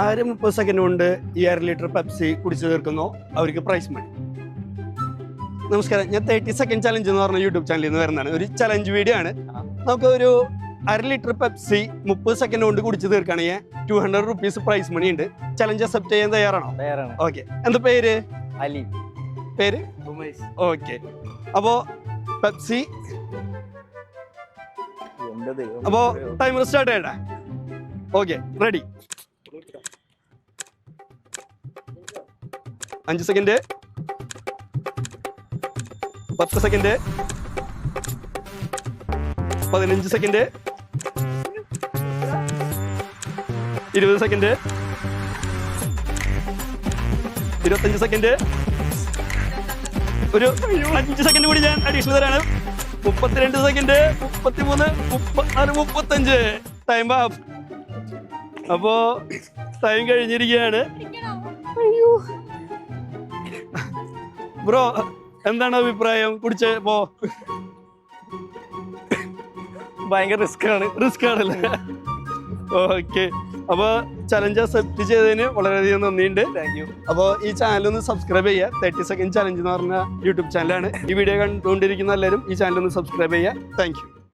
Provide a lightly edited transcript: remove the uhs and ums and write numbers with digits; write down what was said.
ആര് 30 സെക്കൻഡ് കൊണ്ട് ഈ 1/2 ലിറ്റർ പെപ്സി കുടിച്ചു തീർക്കുന്നോ അവർക്ക് പ്രൈസ് മണി. നമസ്കാരം, ഞാൻ 30 സെക്കൻഡ് ചലഞ്ച് എന്ന് പറഞ്ഞ യൂട്യൂബ് ചാനലിൽ നിന്ന് വരുന്നതാണ്. ഒരു ചലഞ്ച് വീഡിയോ ആണ്. നമുക്ക് ഒരു 1/2 ലിറ്റർ പെപ്സി 30 സെക്കൻഡ് കൊണ്ട് കുടിച്ചു തീർക്കുകയാണെങ്കിൽ 200 റുപ്പീസ് പ്രൈസ് മണി ഉണ്ട്. ചലഞ്ച് അക്സെപ്റ്റ് ചെയ്യാൻ തയ്യാറാണോ? ഓക്കെ. എന്താ പേര്? അലി. പേര്? ഓക്കെ. അപ്പോ പെപ്സി, അപ്പോ ടൈമർ സ്റ്റാർട്ട് ചെയ്യട്ടെ? Okay, ready. 5 second, 10 second, 15 second, 20 second, 25 second, ഒരു 5 സെക്കൻഡ് കൂടി ഞാൻ അഡീഷണൽ തരാണ്. 32 സെക്കൻഡ്, 33, 34, 35. ടൈം ആഫ്. അപ്പോ ടൈം കഴിഞ്ഞിരിക്കുകയാണ്. ബ്രോ, എന്താണ് അഭിപ്രായം? കുടിച്ചപ്പോ ഭയങ്കര റിസ്ക് ആണല്ലേ? ഓക്കെ. അപ്പൊ ചലഞ്ച് അക്സെപ്റ്റ് ചെയ്തതിന് വളരെയധികം നന്ദിയുണ്ട്. Thank you. അപ്പോൾ ഈ ചാനൽ ഒന്ന് സബ്സ്ക്രൈബ് ചെയ്യുക. 30 സെക്കൻഡ് ചലഞ്ച് എന്ന് പറഞ്ഞ യൂട്യൂബ് ചാനലാണ്. ഈ വീഡിയോ കണ്ടുകൊണ്ടിരിക്കുന്ന എല്ലാവരും ഈ ചാനൽ ഒന്ന് സബ്സ്ക്രൈബ് ചെയ്യുക. Thank you.